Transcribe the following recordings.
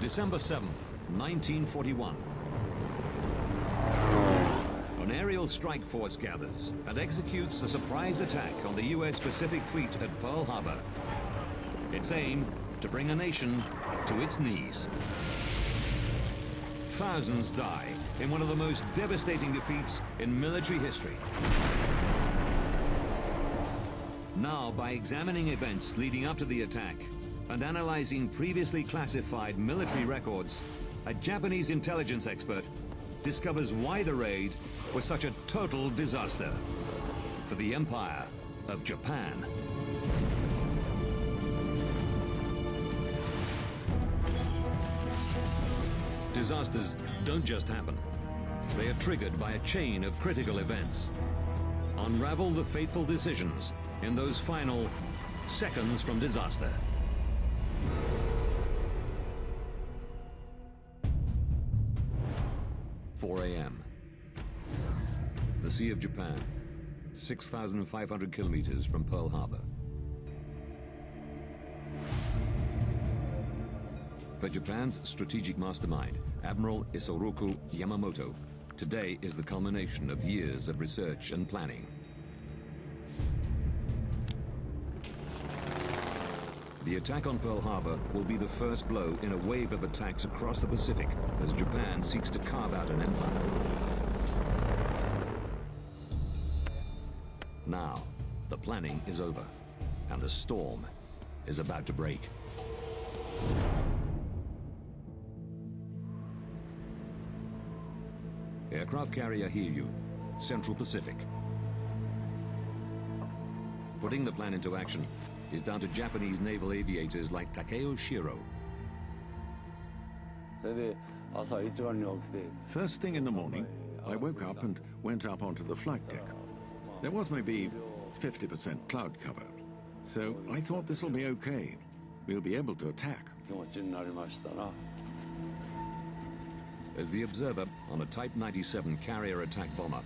December 7th, 1941. An aerial strike force gathers and executes a surprise attack on the US Pacific Fleet at Pearl Harbor. Its aim, to bring a nation to its knees. Thousands die in one of the most devastating defeats in military history. Now, by examining events leading up to the attack and analyzing previously classified military records, a Japanese intelligence expert discovers why the raid was such a total disaster for the Empire of Japan. Disasters don't just happen. They are triggered by a chain of critical events. Unravel the fateful decisions in those final seconds from disaster. "4 a.m. The Sea of Japan, 6,500 kilometers from Pearl Harbor. For Japan's strategic mastermind, Admiral Isoroku Yamamoto, today is the culmination of years of research and planning. The attack on Pearl Harbor will be the first blow in a wave of attacks across the Pacific as Japan seeks to carve out an empire. Now, the planning is over, and the storm is about to break. Aircraft carrier Hiryu, Central Pacific. Putting the plan into action is down to Japanese naval aviators like Takeo Shiro. First thing in the morning, I woke up and went up onto the flight deck. There was maybe 50% cloud cover, so I thought this will be okay. We'll be able to attack. As the observer on a Type 97 carrier attack bomber,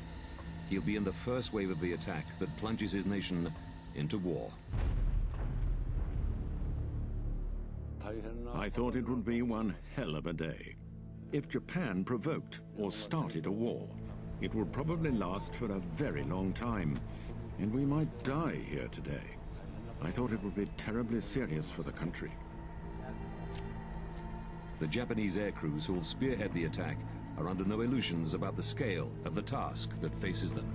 he'll be in the first wave of the attack that plunges his nation into war. I thought it would be one hell of a day. If Japan provoked or started a war, it would probably last for a very long time, and we might die here today. I thought it would be terribly serious for the country. The Japanese air crews who will spearhead the attack are under no illusions about the scale of the task that faces them.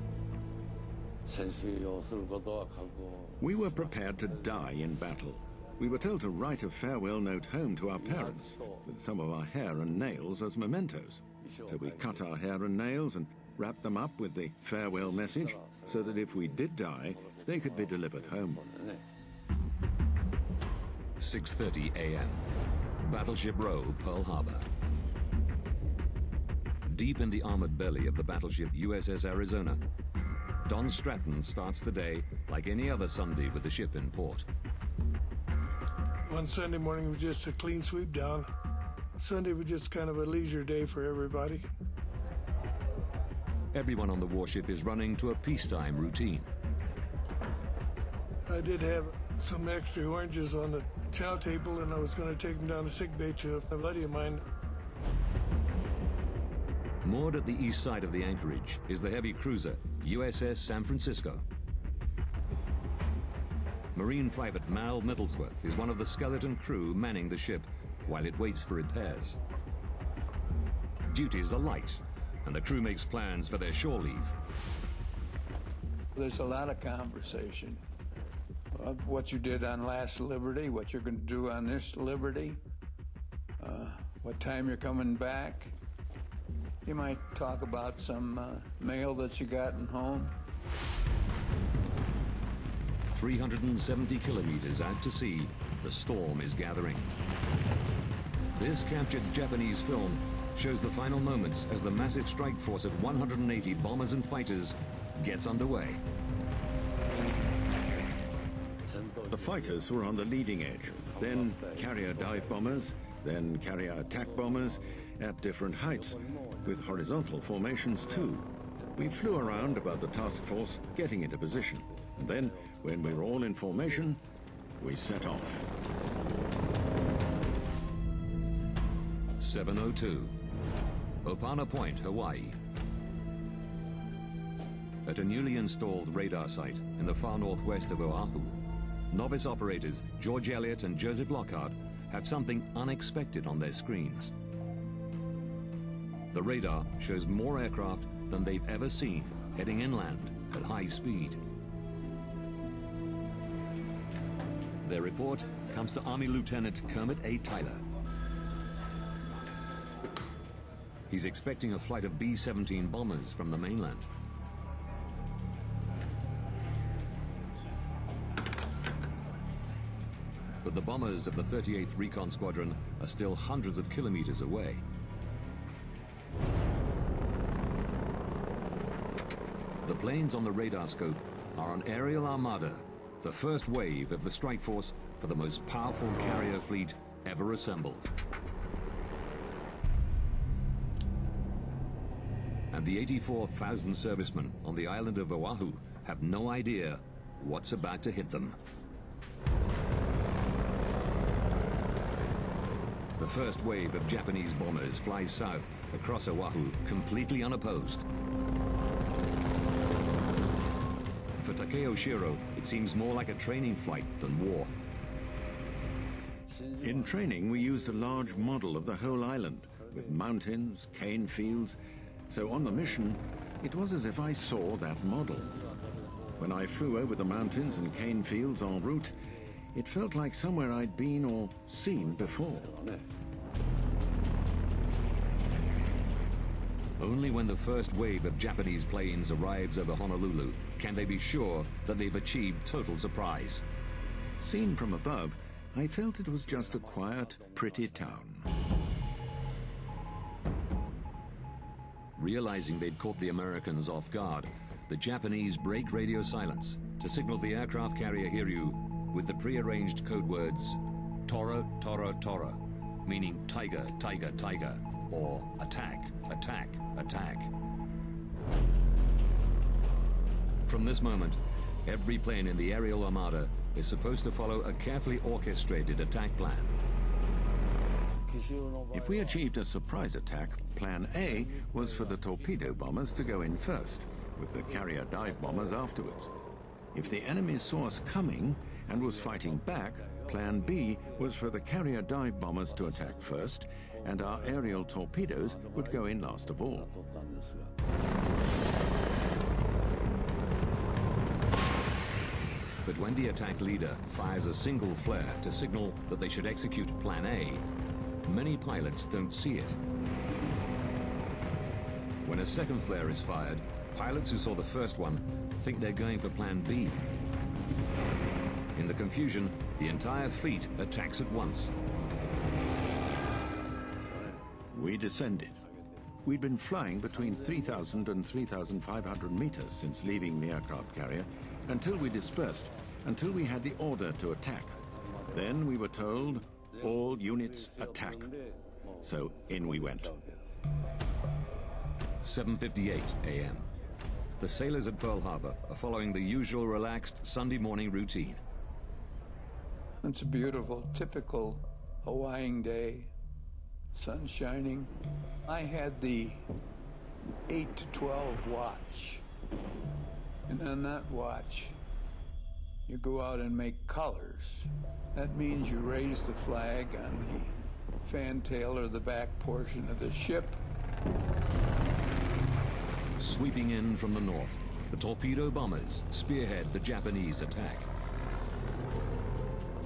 We were prepared to die in battle. We were told to write a farewell note home to our parents, with some of our hair and nails as mementos. So we cut our hair and nails and wrapped them up with the farewell message, so that if we did die, they could be delivered home. 6:30 a.m. Battleship Row, Pearl Harbor. Deep in the armored belly of the battleship USS Arizona, Don Stratton starts the day like any other Sunday with the ship in port. One Sunday morning was just a clean sweep down. Sunday was just kind of a leisure day for everybody. Everyone on the warship is running to a peacetime routine. I did have some extra oranges on the chow table, and I was going to take them down to sick bay to a buddy of mine. Moored at the east side of the anchorage is the heavy cruiser USS San Francisco. Marine Private Mal Middlesworth is one of the skeleton crew manning the ship while it waits for repairs. Duties are light, and the crew makes plans for their shore leave. There's a lot of conversation. What you did on last Liberty, what you're going to do on this Liberty, what time you're coming back. You might talk about some mail that you gotten home. 370 kilometers out to sea, the storm is gathering. This captured Japanese film shows the final moments as the massive strike force of 180 bombers and fighters gets underway. The fighters were on the leading edge, then carrier dive bombers, then carrier attack bombers at different heights, with horizontal formations too. We flew around above the task force, getting into position. And then, when we were all in formation, we set off. 702, Opana Point, Hawaii. At a newly installed radar site in the far northwest of Oahu, novice operators George Elliott and Joseph Lockhart have something unexpected on their screens. The radar shows more aircraft than they've ever seen heading inland at high speed. Their report comes to Army Lieutenant Kermit A. Tyler. He's expecting a flight of B-17 bombers from the mainland. But the bombers of the 38th Recon Squadron are still hundreds of kilometers away. The planes on the radar scope are an aerial armada, the first wave of the strike force for the most powerful carrier fleet ever assembled. And the 84,000 servicemen on the island of Oahu have no idea what's about to hit them. The first wave of Japanese bombers flies south across Oahu, completely unopposed. For Takeo Shiro, it seems more like a training flight than war. In training, we used a large model of the whole island, with mountains, cane fields. So on the mission, it was as if I saw that model. When I flew over the mountains and cane fields en route, it felt like somewhere I'd been or seen before. Only when the first wave of Japanese planes arrives over Honolulu can they be sure that they've achieved total surprise. Seen from above, I felt it was just a quiet, pretty town. Realizing they'd caught the Americans off guard, the Japanese break radio silence to signal the aircraft carrier Hiryu with the pre-arranged code words Tora, Tora, Tora, meaning tiger, tiger, tiger, or attack, attack, attack. From this moment, every plane in the aerial armada is supposed to follow a carefully orchestrated attack plan. If we achieved a surprise attack, Plan A was for the torpedo bombers to go in first, with the carrier dive bombers afterwards. If the enemy saw us coming and was fighting back, Plan B was for the carrier dive bombers to attack first, and our aerial torpedoes would go in last of all. But when the attack leader fires a single flare to signal that they should execute Plan A, many pilots don't see it. When a second flare is fired, pilots who saw the first one think they're going for Plan B. In the confusion, the entire fleet attacks at once. We descended. We'd been flying between 3,000 and 3,500 meters since leaving the aircraft carrier until we dispersed, until we had the order to attack. Then we were told, all units attack. So in we went. 7:58 a.m. The sailors at Pearl Harbor are following the usual relaxed Sunday morning routine. It's a beautiful, typical Hawaiian day, sun shining. I had the 8 to 12 watch. And on that watch, you go out and make colors. That means you raise the flag on the fantail or the back portion of the ship. Sweeping in from the north, the torpedo bombers spearhead the Japanese attack.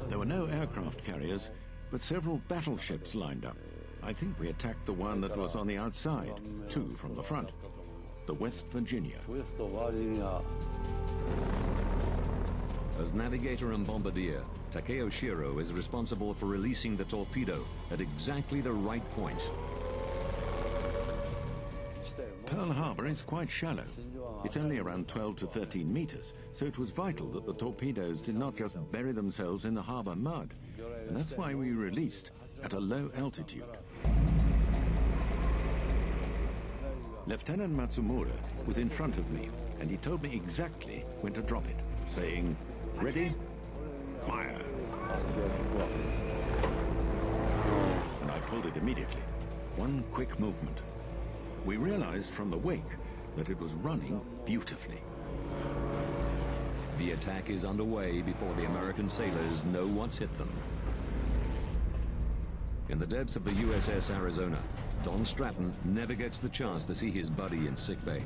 There were no aircraft carriers, but several battleships lined up. I think we attacked the one that was on the outside, two from the front, the West Virginia. As navigator and bombardier, Takeo Shiro is responsible for releasing the torpedo at exactly the right point. Pearl Harbor is quite shallow. It's only around 12 to 13 meters, so it was vital that the torpedoes did not just bury themselves in the harbor mud. And that's why we released at a low altitude. Lieutenant Matsumura was in front of me, and he told me exactly when to drop it, saying, "Ready? Fire!" And I pulled it immediately. one quick movement. We realized from the wake that it was running beautifully. The attack is underway before the American sailors know what's hit them. In the depths of the USS Arizona, Don Stratton never gets the chance to see his buddy in sickbay.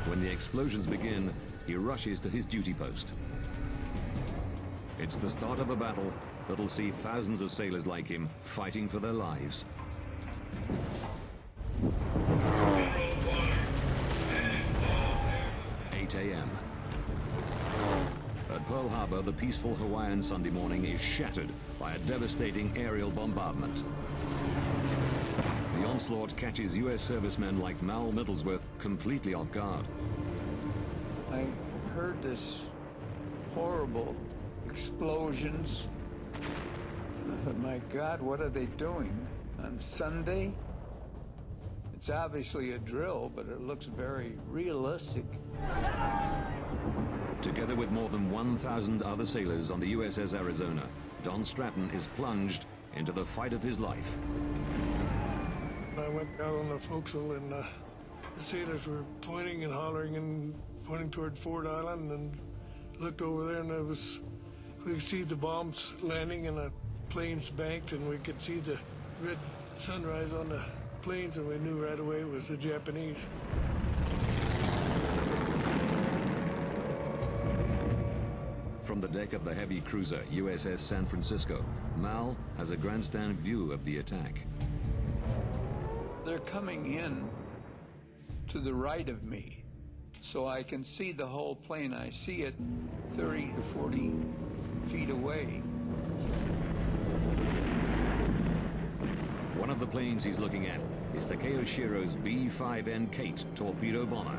When the explosions begin, he rushes to his duty post. It's the start of a battle that'll see thousands of sailors like him fighting for their lives. 8 a.m. At Pearl Harbor, the peaceful Hawaiian Sunday morning is shattered by a devastating aerial bombardment. The onslaught catches U.S. servicemen like Mal Middlesworth completely off guard. I heard this horrible explosions. And I thought, my God, what are they doing? On Sunday? It's obviously a drill, but it looks very realistic. Together with more than 1,000 other sailors on the USS Arizona, Don Stratton is plunged into the fight of his life. I went out on the forecastle and the sailors were pointing and hollering and pointing toward Ford Island, and looked over there, and we could see the bombs landing and the planes banked, and we could see the red sunrise on the planes, and we knew right away it was the Japanese. From the deck of the heavy cruiser USS San Francisco, Mal has a grandstand view of the attack. They're coming in to the right of me, so I can see the whole plane. I see it 30 to 40 feet away. One of the planes he's looking at is Takeo Shiro's B-5N Kate torpedo bomber.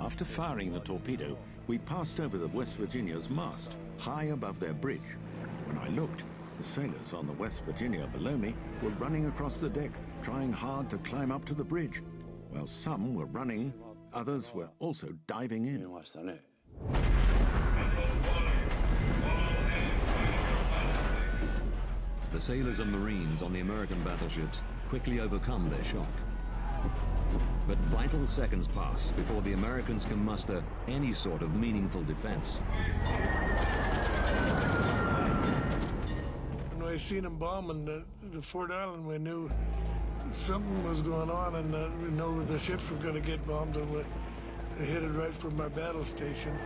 After firing the torpedo, we passed over the West Virginia's mast, high above their bridge. When I looked, the sailors on the West Virginia below me were running across the deck, trying hard to climb up to the bridge. While some were running, others were also diving in. The sailors and Marines on the American battleships quickly overcome their shock. But vital seconds pass before the Americans can muster any sort of meaningful defense. When I seen them bombing the Fort Island, we knew something was going on, and we know the ships were going to get bombed, and we headed right for my battle station.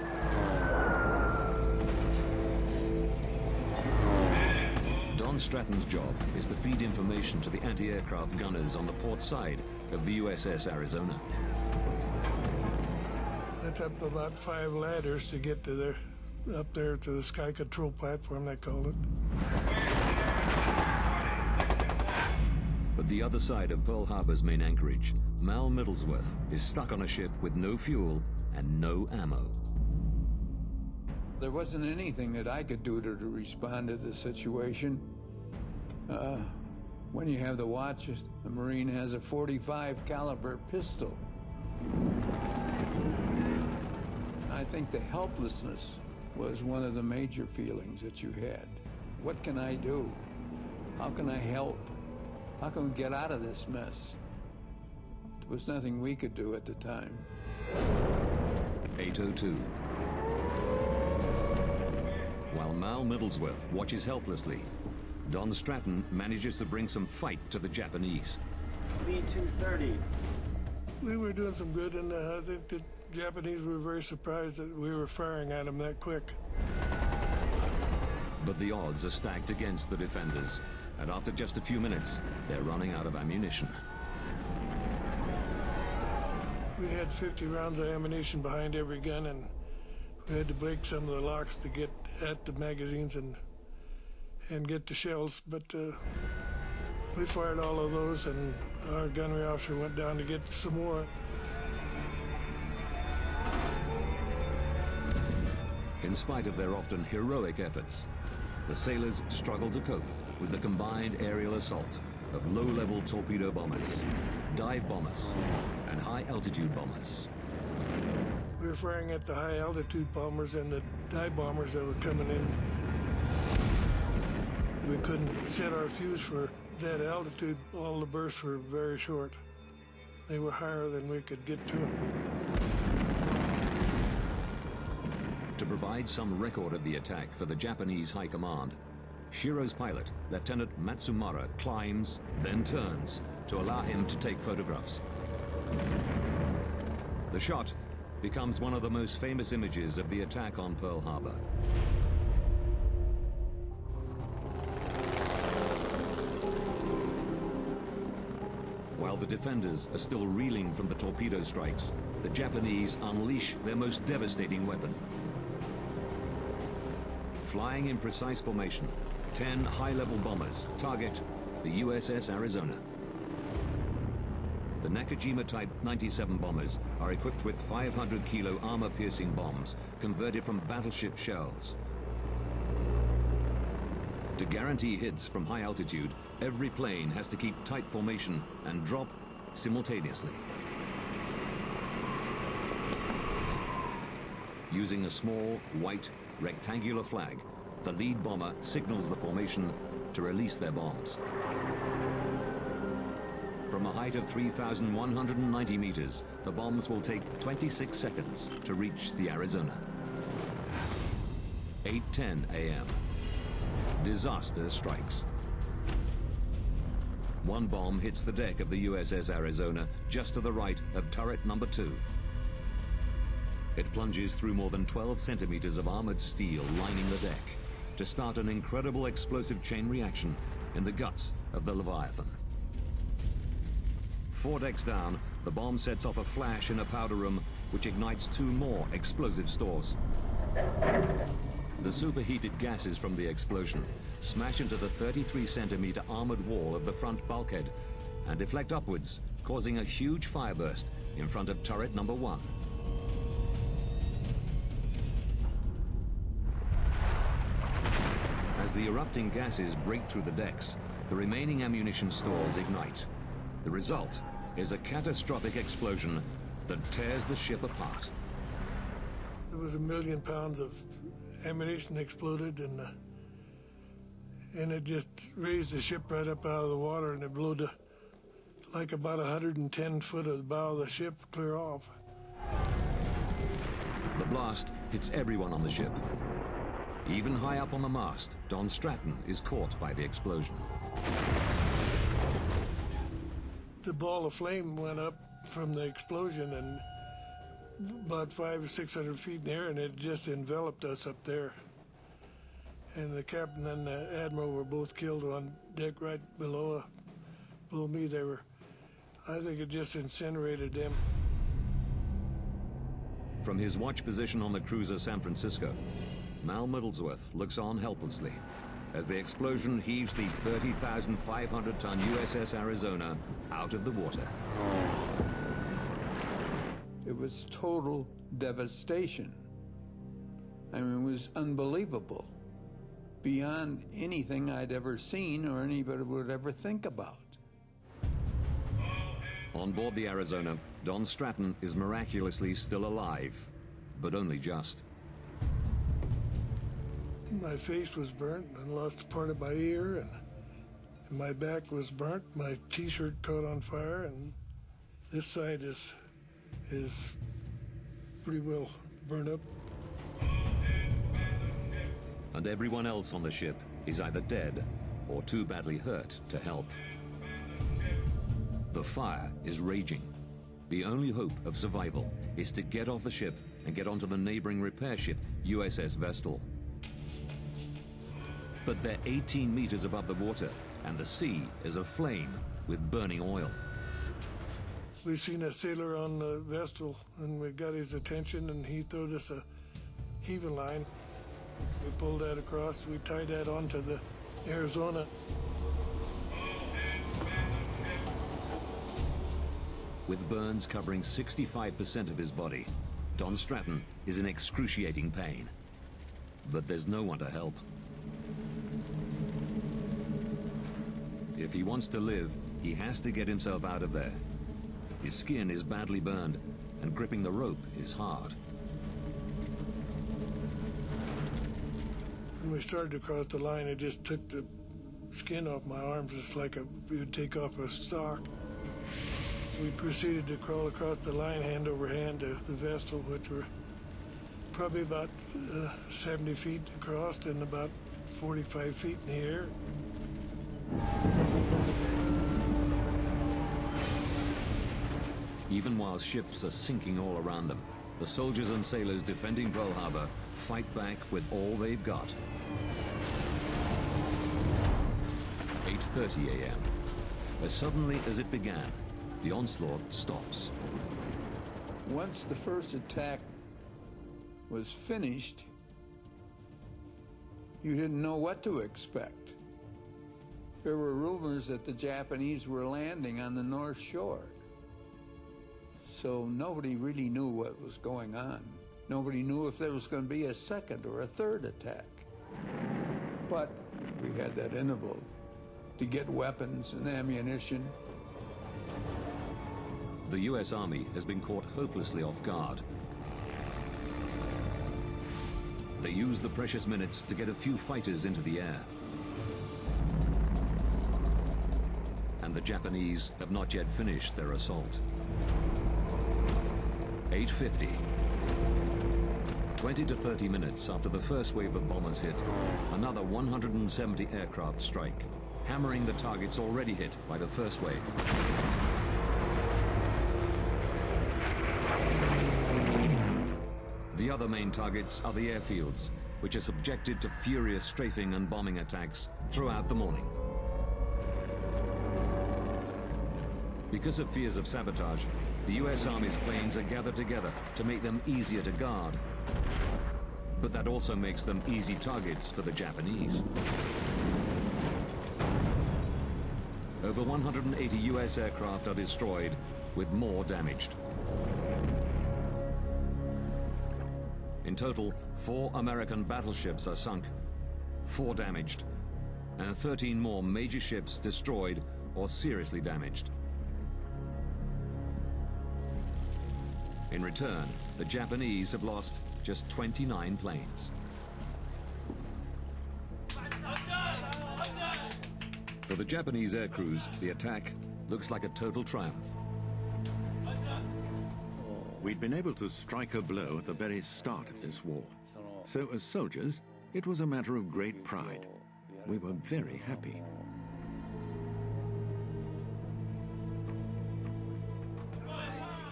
Don Stratton's job is to feed information to the anti-aircraft gunners on the port side of the USS Arizona. That's up about 5 ladders to get to up there to the sky control platform, they called it. But the other side of Pearl Harbor's main anchorage, Mal Middlesworth is stuck on a ship with no fuel and no ammo. There wasn't anything that I could do to respond to the situation. When you have the watch, the Marine has a .45 caliber pistol. I think the helplessness was one of the major feelings that you had. What can I do? How can I help? How can we get out of this mess? There was nothing we could do at the time. 8:02. While Mal Middlesworth watches helplessly, Don Stratton manages to bring some fight to the Japanese. Speed 230. We were doing some good, and I think the Japanese were very surprised that we were firing at them that quick. But the odds are stacked against the defenders, and after just a few minutes, they're running out of ammunition. We had 50 rounds of ammunition behind every gun, and we had to break some of the locks to get at the magazines and get the shells, but we fired all of those, and our gunnery officer went down to get some more. In spite of their often heroic efforts, the sailors struggle to cope with the combined aerial assault of low-level torpedo bombers, dive bombers, and high-altitude bombers. We were firing at the high-altitude bombers and the dive bombers that were coming in. We couldn't set our fuse for that altitude. All the bursts were very short. They were higher than we could get to them. To provide some record of the attack for the Japanese High Command, Shiro's pilot, Lieutenant Matsumura, climbs, then turns to allow him to take photographs. The shot becomes one of the most famous images of the attack on Pearl Harbor. While the defenders are still reeling from the torpedo strikes, the Japanese unleash their most devastating weapon. Flying in precise formation, 10 high-level bombers target the USS Arizona. The Nakajima-type 97 bombers are equipped with 500-kilo armor-piercing bombs converted from battleship shells. To guarantee hits from high altitude, every plane has to keep tight formation and drop simultaneously. Using a small, white, rectangular flag, the lead bomber signals the formation to release their bombs. From a height of 3,190 meters, the bombs will take 26 seconds to reach the Arizona. 8:10 a.m. Disaster strikes. One bomb hits the deck of the USS Arizona just to the right of turret number 2. It plunges through more than 12 centimeters of armored steel lining the deck to start an incredible explosive chain reaction in the guts of the Leviathan. 4 decks down, the bomb sets off a flash in a powder room which ignites 2 more explosive stores. The superheated gases from the explosion smash into the 33-centimeter armored wall of the front bulkhead and deflect upwards, causing a huge fireburst in front of turret number 1. As the erupting gases break through the decks, the remaining ammunition stores ignite. The result is a catastrophic explosion that tears the ship apart. There was 1 million pounds of ammunition exploded, and it just raised the ship right up out of the water, and it blew to like about 110 foot of the bow of the ship clear off. The blast hits everyone on the ship. Even high up on the mast, Don Stratton is caught by the explosion. The ball of flame went up from the explosion and about 500 or 600 feet in the air, and it just enveloped us up there. And the captain and the admiral were both killed on deck right below me. I think it just incinerated them. From his watch position on the cruiser San Francisco, Mal Middlesworth looks on helplessly as the explosion heaves the 30,500-ton USS Arizona out of the water. It was total devastation. I mean, it was unbelievable. Beyond anything I'd ever seen or anybody would ever think about. On board the Arizona, Don Stratton is miraculously still alive, but only just. My face was burnt, and I lost a part of my ear, and my back was burnt. My T-shirt caught on fire, and this side is pretty well burned up. And everyone else on the ship is either dead or too badly hurt to help. The fire is raging. The only hope of survival is to get off the ship and get onto the neighboring repair ship, USS Vestal. But they're 18 meters above the water, and the sea is aflame with burning oil. We seen a sailor on the Vestal, and we got his attention, and he threw us a heaving line. We pulled that across. We tied that onto the Arizona. With burns covering 65% of his body, Don Stratton is in excruciating pain. But there's no one to help. If he wants to live, he has to get himself out of there. His skin is badly burned, and gripping the rope is hard. When we started to cross the line, it just took the skin off my arms just like you would take off a stalk. We proceeded to crawl across the line hand over hand to the vessel, which were probably about 70 feet across and about 45 feet in the air. Even while ships are sinking all around them, the soldiers and sailors defending Pearl Harbor fight back with all they've got. 8:30 a.m. As suddenly as it began, the onslaught stops. Once the first attack was finished, you didn't know what to expect. There were rumors that the Japanese were landing on the North Shore. So nobody really knew what was going on. Nobody knew if there was going to be a second or a third attack. But we had that interval to get weapons and ammunition. The U.S. Army has been caught hopelessly off guard. They use the precious minutes to get a few fighters into the air. And the Japanese have not yet finished their assault. 8:50. 20 to 30 minutes after the first wave of bombers hit, another 170 aircraft strike, hammering the targets already hit by the first wave. The other main targets are the airfields, which are subjected to furious strafing and bombing attacks throughout the morning. Because of fears of sabotage, the U.S. Army's planes are gathered together to make them easier to guard. But that also makes them easy targets for the Japanese. Over 180 U.S. aircraft are destroyed, with more damaged. In total, 4 American battleships are sunk, 4 damaged, and 13 more major ships destroyed or seriously damaged. In return, the Japanese have lost just 29 planes. For the Japanese air crews, the attack looks like a total triumph. We'd been able to strike a blow at the very start of this war. So as soldiers, it was a matter of great pride. We were very happy.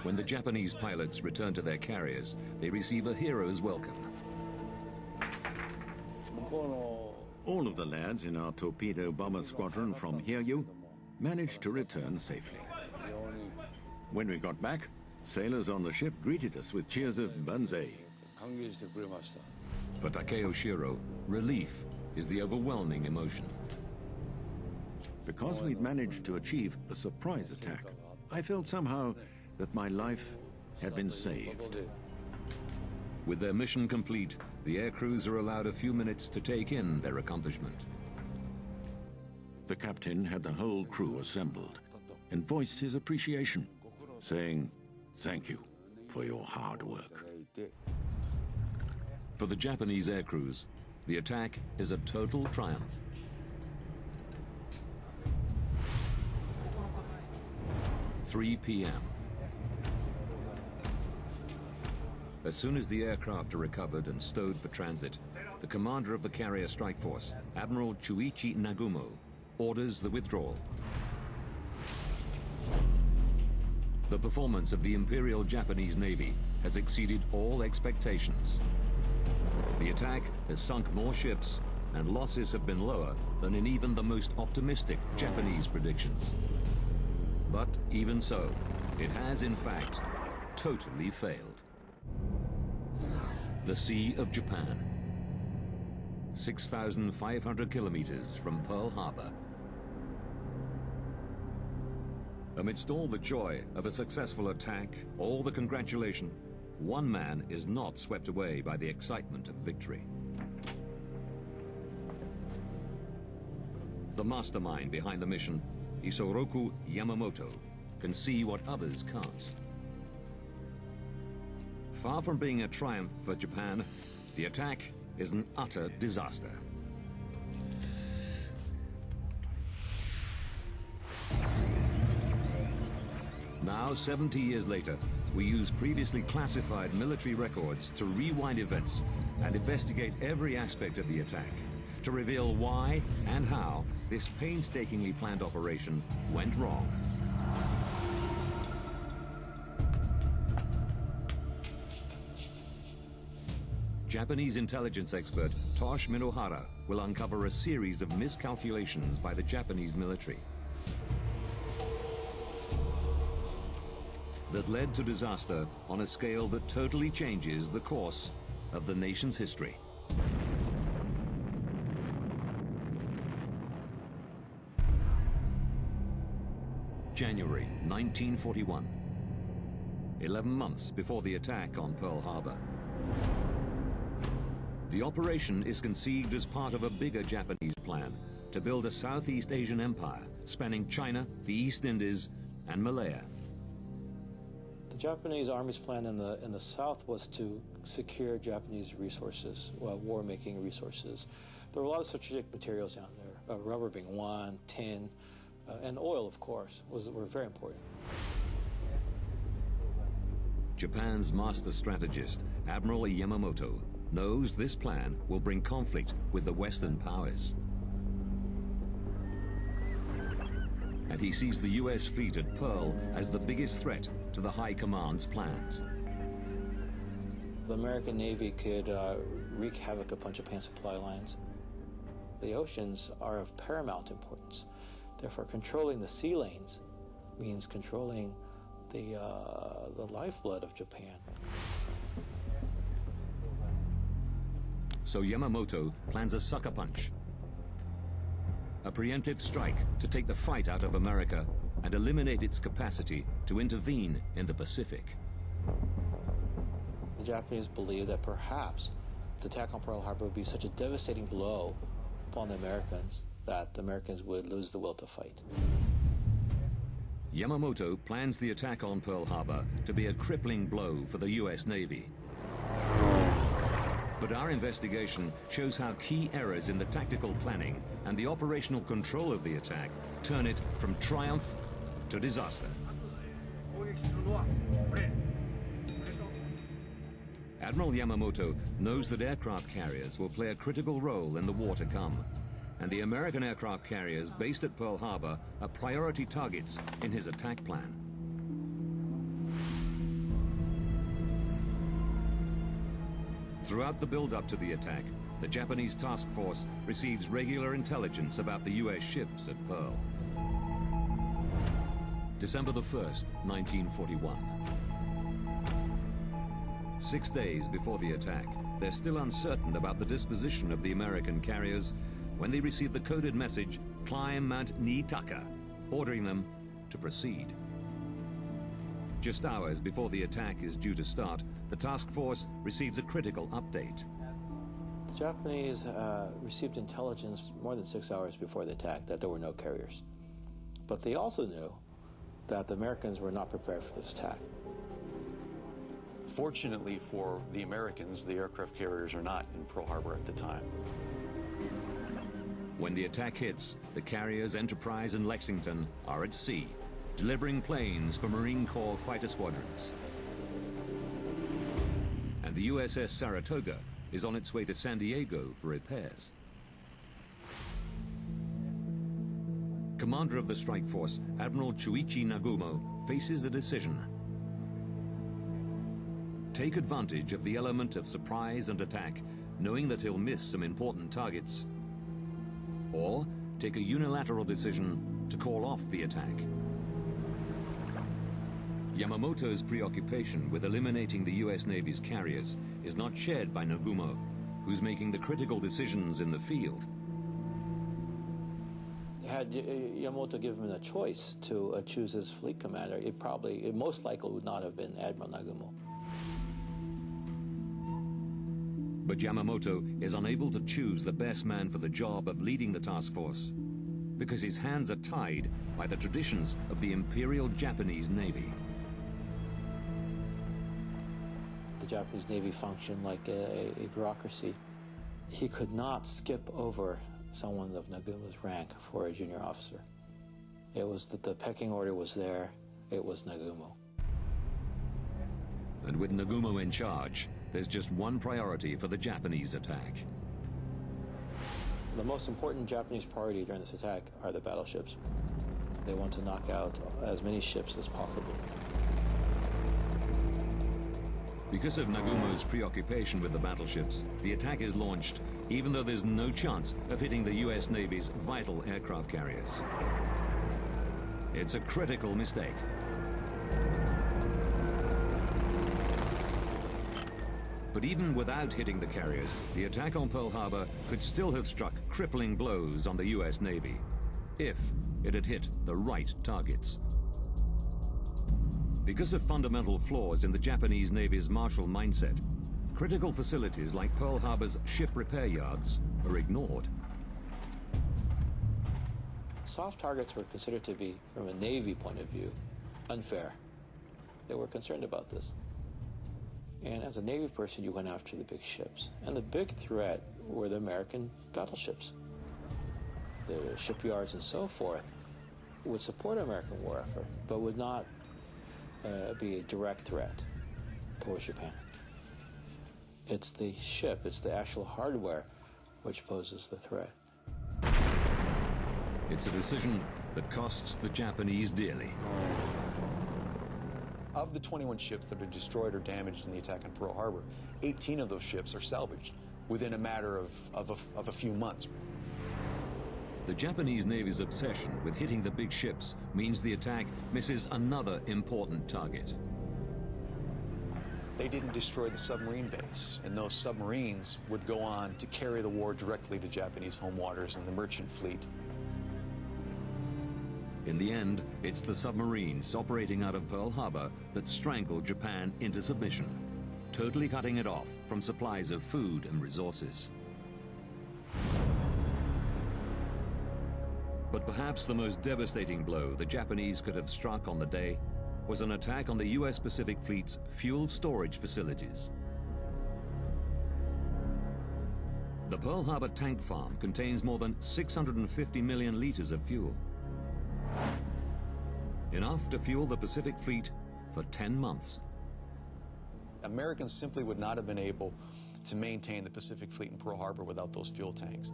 When the Japanese pilots return to their carriers, they receive a hero's welcome. All of the lads in our torpedo bomber squadron from Hiryu managed to return safely. When we got back, sailors on the ship greeted us with cheers of Banzai. For Takeo Shiro, relief is the overwhelming emotion. Because we'd managed to achieve a surprise attack, I felt somehow that my life had been saved. With their mission complete, the air crews are allowed a few minutes to take in their accomplishment. The captain had the whole crew assembled and voiced his appreciation, saying, "Thank you for your hard work." For the Japanese air crews, the attack is a total triumph. (3 p.m.) As soon as the aircraft are recovered and stowed for transit, the commander of the carrier strike force, Admiral Chuichi Nagumo, orders the withdrawal. The performance of the Imperial Japanese Navy has exceeded all expectations. The attack has sunk more ships, and losses have been lower than in even the most optimistic Japanese predictions. But even so, it has in fact totally failed. The Sea of Japan, 6,500 kilometers from Pearl Harbor. Amidst all the joy of a successful attack, all the congratulation, one man is not swept away by the excitement of victory. The mastermind behind the mission, Isoroku Yamamoto, can see what others can't. Far from being a triumph for Japan, the attack is an utter disaster. Now, 70 years later, we use previously classified military records to rewind events and investigate every aspect of the attack, to reveal why and how this painstakingly planned operation went wrong. Japanese intelligence expert Tosh Minohara will uncover a series of miscalculations by the Japanese military that led to disaster on a scale that totally changes the course of the nation's history. January 1941, 11 months before the attack on Pearl Harbor. The operation is conceived as part of a bigger Japanese plan to build a Southeast Asian empire spanning China, the East Indies, and Malaya. The Japanese Army's plan in the South was to secure Japanese resources, war-making resources. There were a lot of strategic materials down there, rubber being one, tin, and oil, of course, were very important. Japan's master strategist, Admiral Yamamoto, knows this plan will bring conflict with the Western powers. And he sees the U.S. fleet at Pearl as the biggest threat to the High Command's plans. The American Navy could wreak havoc upon Japan's supply lines. The oceans are of paramount importance. Therefore, controlling the sea lanes means controlling the lifeblood of Japan. So Yamamoto plans a sucker punch, a preemptive strike to take the fight out of America and eliminate its capacity to intervene in the Pacific. The Japanese believed that perhaps the attack on Pearl Harbor would be such a devastating blow upon the Americans that the Americans would lose the will to fight. Yamamoto plans the attack on Pearl Harbor to be a crippling blow for the U.S. Navy. But our investigation shows how key errors in the tactical planning and the operational control of the attack turn it from triumph to disaster. Admiral Yamamoto knows that aircraft carriers will play a critical role in the war to come, and the American aircraft carriers based at Pearl Harbor are priority targets in his attack plan. Throughout the build-up to the attack, the Japanese task force receives regular intelligence about the U.S. ships at Pearl. December the 1st, 1941. 6 days before the attack, they're still uncertain about the disposition of the American carriers when they receive the coded message, "Climb Mount Niitaka," ordering them to proceed. Just hours before the attack is due to start, the task force receives a critical update. The Japanese received intelligence more than 6 hours before the attack that there were no carriers. But they also knew that the Americans were not prepared for this attack. Fortunately for the Americans, the aircraft carriers are not in Pearl Harbor at the time. When the attack hits, the carriers Enterprise and Lexington are at sea, delivering planes for Marine Corps fighter squadrons. And the USS Saratoga is on its way to San Diego for repairs. Commander of the strike force, Admiral Chuichi Nagumo, faces a decision. Take advantage of the element of surprise and attack, knowing that he'll miss some important targets, or take a unilateral decision to call off the attack. Yamamoto's preoccupation with eliminating the U.S. Navy's carriers is not shared by Nagumo, who's making the critical decisions in the field. Had Yamamoto given him a choice to choose his fleet commander, it most likely would not have been Admiral Nagumo. But Yamamoto is unable to choose the best man for the job of leading the task force because his hands are tied by the traditions of the Imperial Japanese Navy. The Japanese Navy functioned like a bureaucracy. He could not skip over someone of Nagumo's rank for a junior officer. It was that the pecking order was there, it was Nagumo. And with Nagumo in charge, there's just one priority for the Japanese attack. The most important Japanese priority during this attack are the battleships. They want to knock out as many ships as possible. Because of Nagumo's preoccupation with the battleships, the attack is launched, even though there's no chance of hitting the US Navy's vital aircraft carriers. It's a critical mistake. But even without hitting the carriers, the attack on Pearl Harbor could still have struck crippling blows on the US Navy, if it had hit the right targets. Because of fundamental flaws in the Japanese Navy's martial mindset, critical facilities like Pearl Harbor's ship repair yards are ignored. Soft targets were considered to be, from a Navy point of view, unfair. They were concerned about this. And as a Navy person, you went after the big ships. And the big threat were the American battleships. The shipyards and so forth would support American war effort, but would not be a direct threat towards Japan. It's the ship, it's the actual hardware which poses the threat. It's a decision that costs the Japanese dearly. Of the 21 ships that are destroyed or damaged in the attack on Pearl Harbor, 18 of those ships are salvaged within a matter of a few months. The Japanese Navy's obsession with hitting the big ships means the attack misses another important target. They didn't destroy the submarine base, and those submarines would go on to carry the war directly to Japanese home waters and the merchant fleet. In the end, it's the submarines operating out of Pearl Harbor that strangled Japan into submission, totally cutting it off from supplies of food and resources. But perhaps the most devastating blow the Japanese could have struck on the day was an attack on the US Pacific Fleet's fuel storage facilities. The Pearl Harbor tank farm contains more than 650 million liters of fuel. Enough to fuel the Pacific Fleet for 10 months. Americans simply would not have been able to maintain the Pacific Fleet in Pearl Harbor without those fuel tanks.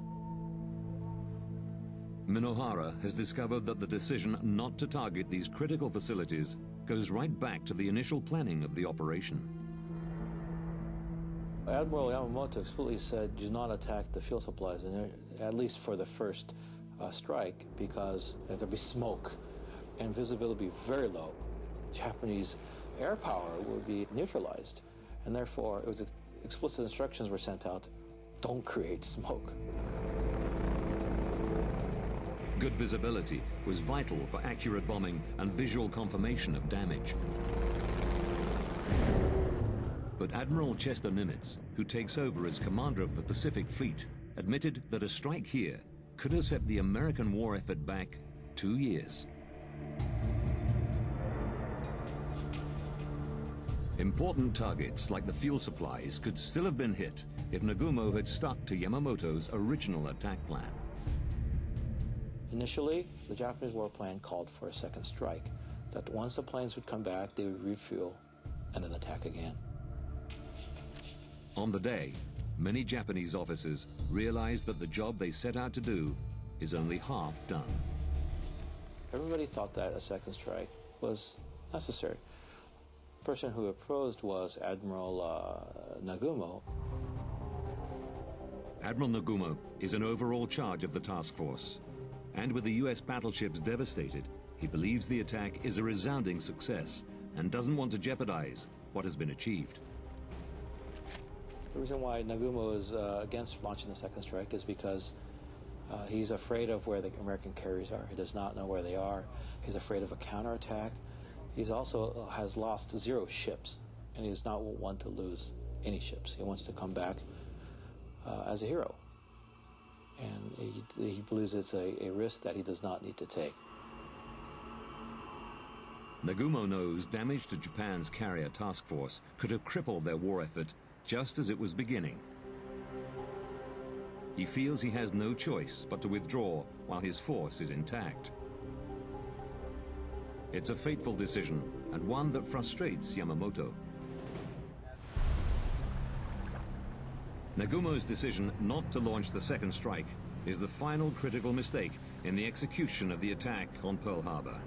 Minohara has discovered that the decision not to target these critical facilities goes right back to the initial planning of the operation. Admiral Yamamoto explicitly said, do not attack the fuel supplies, and at least for the first strike, because there'd be smoke and visibility would be very low. Japanese air power would be neutralized, and therefore it was explicit instructions were sent out, don't create smoke. Good visibility was vital for accurate bombing and visual confirmation of damage. But Admiral Chester Nimitz, who takes over as commander of the Pacific Fleet, admitted that a strike here could have set the American war effort back 2 years. Important targets like the fuel supplies could still have been hit if Nagumo had stuck to Yamamoto's original attack plan. Initially, the Japanese war plan called for a second strike, that once the planes would come back, they would refuel and then attack again. On the day, many Japanese officers realized that the job they set out to do is only half done. Everybody thought that a second strike was necessary. The person who opposed was Admiral Nagumo. Admiral Nagumo is in overall charge of the task force. And with the US battleships devastated, he believes the attack is a resounding success and doesn't want to jeopardize what has been achieved. The reason why Nagumo is against launching the second strike is because he's afraid of where the American carriers are. He does not know where they are. He's afraid of a counterattack. He's also has lost 0 ships, and he does not want to lose any ships. He wants to come back as a hero. And he believes it's a risk that he does not need to take. Nagumo knows damage to Japan's carrier task force could have crippled their war effort just as it was beginning. He feels he has no choice but to withdraw while his force is intact. It's a fateful decision, and one that frustrates Yamamoto. Nagumo's decision not to launch the second strike is the final critical mistake in the execution of the attack on Pearl Harbor.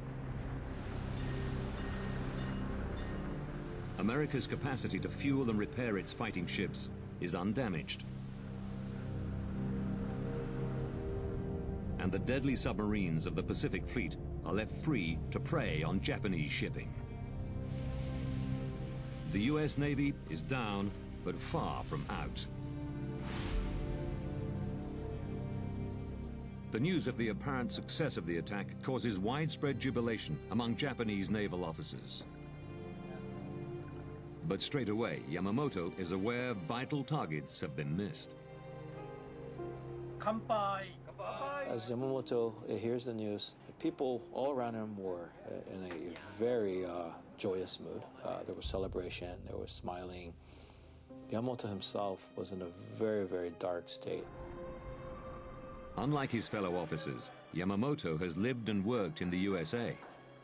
America's capacity to fuel and repair its fighting ships is undamaged. And the deadly submarines of the Pacific Fleet are left free to prey on Japanese shipping. The US Navy is down, but far from out. The news of the apparent success of the attack causes widespread jubilation among Japanese naval officers. But straight away, Yamamoto is aware vital targets have been missed. As Yamamoto hears the news, the people all around him were in a very joyous mood. There was celebration, there was smiling. Yamamoto himself was in a very, very dark state. Unlike his fellow officers, Yamamoto has lived and worked in the USA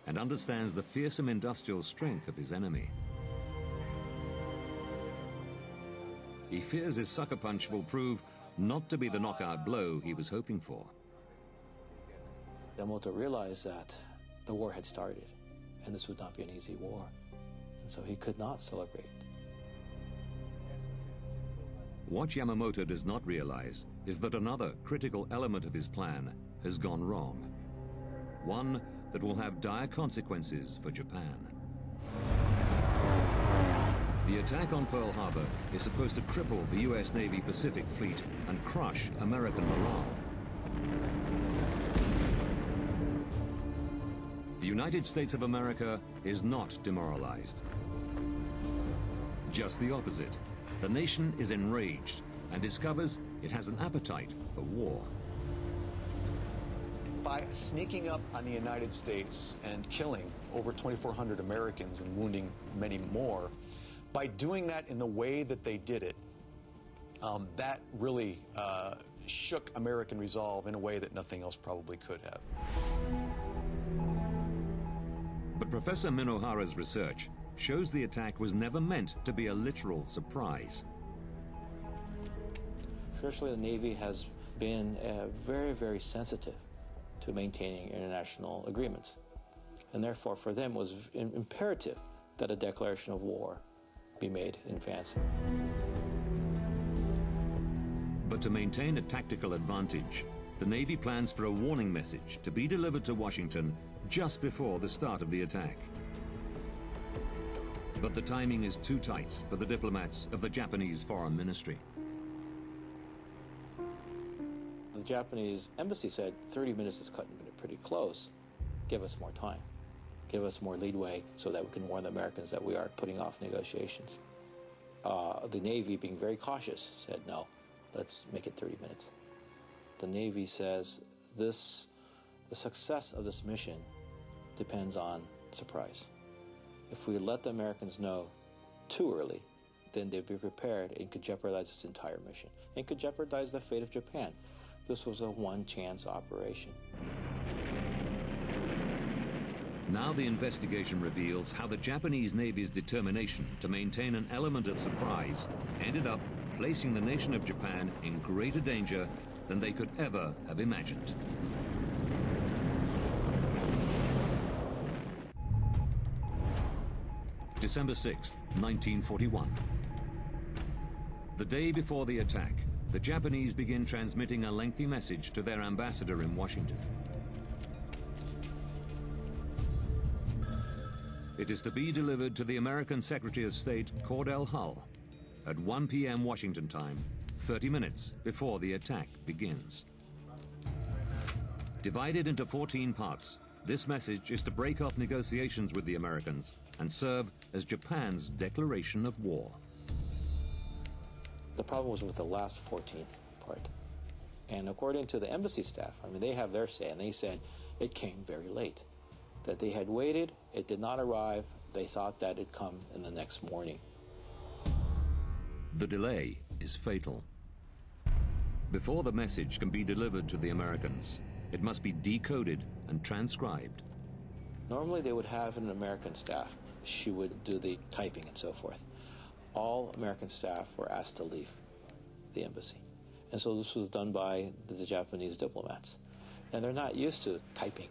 and understands the fearsome industrial strength of his enemy. He fears his sucker punch will prove not to be the knockout blow he was hoping for. Yamamoto realized that the war had started, and this would not be an easy war, and so he could not celebrate. What Yamamoto does not realize is that another critical element of his plan has gone wrong. One that will have dire consequences for Japan. The attack on Pearl Harbor is supposed to cripple the US Navy Pacific Fleet and crush American morale. The United States of America is not demoralized. Just the opposite. The nation is enraged and discovers it has an appetite for war. By sneaking up on the United States and killing over 2,400 Americans and wounding many more, by doing that in the way that they did it, that really shook American resolve in a way that nothing else probably could have. But Professor Minohara's research shows the attack was never meant to be a literal surprise. Traditionally, the Navy has been very, very sensitive to maintaining international agreements. And therefore, for them, it was imperative that a declaration of war be made in advance. But to maintain a tactical advantage, the Navy plans for a warning message to be delivered to Washington just before the start of the attack. But the timing is too tight for the diplomats of the Japanese Foreign Ministry. The Japanese embassy said 30 minutes is cutting it pretty close. Give us more time. Give us more leadway so that we can warn the Americans that we are putting off negotiations. The Navy, being very cautious, said no, let's make it 30 minutes. The Navy says the success of this mission depends on surprise. If we let the Americans know too early, then they'd be prepared and could jeopardize this entire mission and could jeopardize the fate of Japan. This was a one-chance operation. Now the investigation reveals how the Japanese Navy's determination to maintain an element of surprise ended up placing the nation of Japan in greater danger than they could ever have imagined. December 6th, 1941. The day before the attack, the Japanese begin transmitting a lengthy message to their ambassador in Washington. It is to be delivered to the American Secretary of State, Cordell Hull, at 1 p.m. Washington time, 30 minutes before the attack begins. Divided into 14 parts, this message is to break off negotiations with the Americans and serve as Japan's declaration of war. The problem was with the last 14th part. And according to the embassy staff, I mean, they have their say, and they said it came very late. That they had waited, it did not arrive, they thought that it'd come in the next morning. The delay is fatal. Before the message can be delivered to the Americans, it must be decoded and transcribed. Normally they would have an American staff. She would do the typing and so forth. All American staff were asked to leave the embassy. And so this was done by the Japanese diplomats. And they're not used to typing.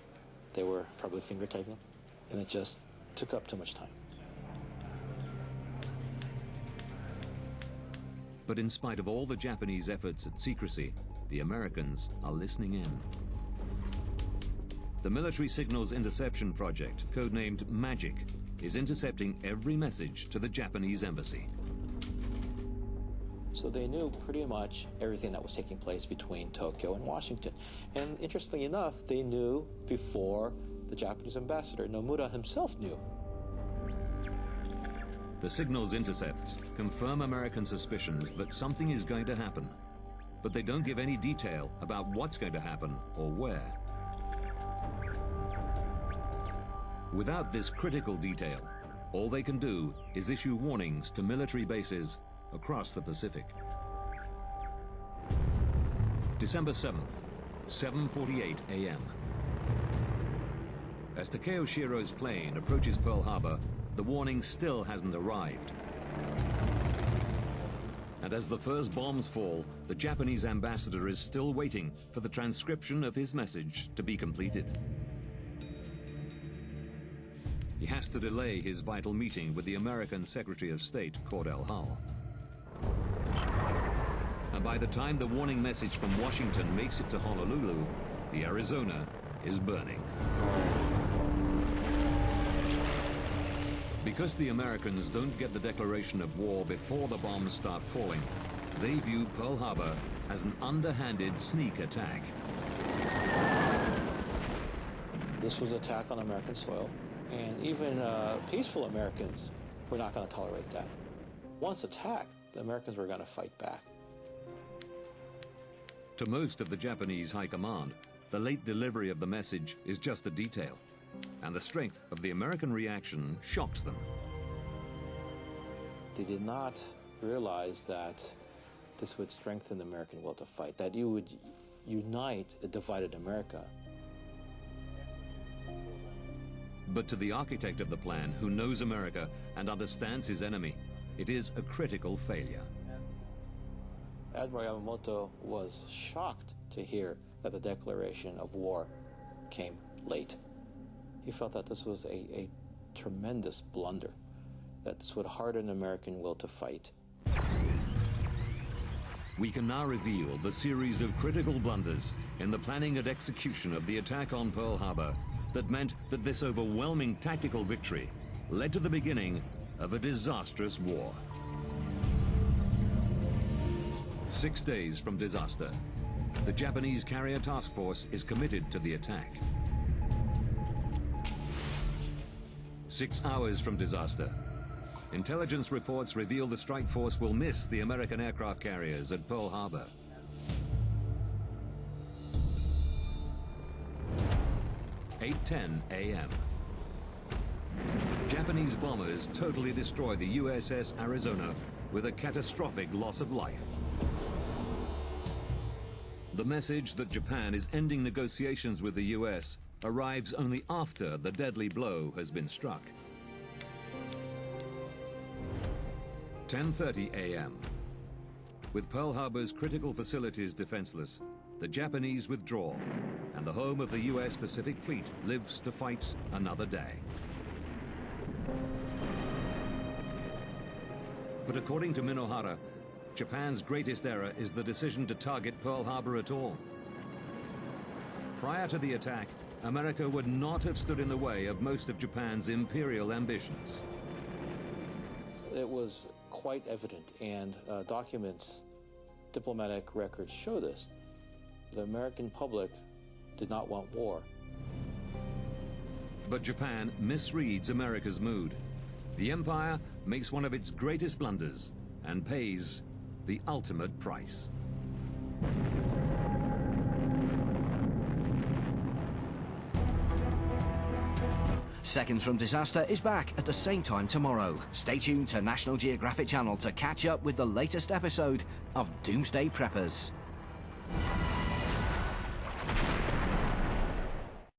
They were probably finger typing, and it just took up too much time. But in spite of all the Japanese efforts at secrecy, the Americans are listening in. The Military Signals Interception Project, codenamed MAGIC, is intercepting every message to the Japanese embassy. So they knew pretty much everything that was taking place between Tokyo and Washington. And interestingly enough, they knew before the Japanese ambassador. Nomura himself knew. The signals intercepts confirm American suspicions that something is going to happen, but they don't give any detail about what's going to happen or where. Without this critical detail, all they can do is issue warnings to military bases across the Pacific. December 7th, 7:48 a.m. As Takeo Shiro's plane approaches Pearl Harbor, the warning still hasn't arrived. And as the first bombs fall, the Japanese ambassador is still waiting for the transcription of his message to be completed. He has to delay his vital meeting with the American Secretary of State, Cordell Hull. And by the time the warning message from Washington makes it to Honolulu, the Arizona is burning. Because the Americans don't get the declaration of war before the bombs start falling, they view Pearl Harbor as an underhanded sneak attack. This was an attack on American soil, and even peaceful Americans were not going to tolerate that. Once attacked, the Americans were going to fight back. To most of the Japanese high command, the late delivery of the message is just a detail, and the strength of the American reaction shocks them. They did not realize that this would strengthen the American will to fight, that you would unite a divided America. But to the architect of the plan, who knows America and understands his enemy, it is a critical failure. Admiral Yamamoto was shocked to hear that the declaration of war came late. He felt that this was a tremendous blunder, that this would harden American will to fight. We can now reveal the series of critical blunders in the planning and execution of the attack on Pearl Harbor that meant that this overwhelming tactical victory led to the beginning of a disastrous war. 6 days from disaster, the Japanese carrier task force is committed to the attack. 6 hours from disaster, intelligence reports reveal the strike force will miss the American aircraft carriers at Pearl Harbor. 8:10 a.m. Japanese bombers totally destroy the USS Arizona with a catastrophic loss of life. The message that Japan is ending negotiations with the US arrives only after the deadly blow has been struck. 10:30 a.m. With Pearl Harbor's critical facilities defenseless, the Japanese withdraw, and the home of the US Pacific Fleet lives to fight another day. But according to Minohara, Japan's greatest error is the decision to target Pearl Harbor at all. Prior to the attack, America would not have stood in the way of most of Japan's imperial ambitions. It was quite evident, and documents, diplomatic records show this. The American public did not want war. But Japan misreads America's mood. The empire makes one of its greatest blunders and pays the ultimate price. Seconds from Disaster is back at the same time tomorrow. Stay tuned to National Geographic Channel to catch up with the latest episode of Doomsday Preppers.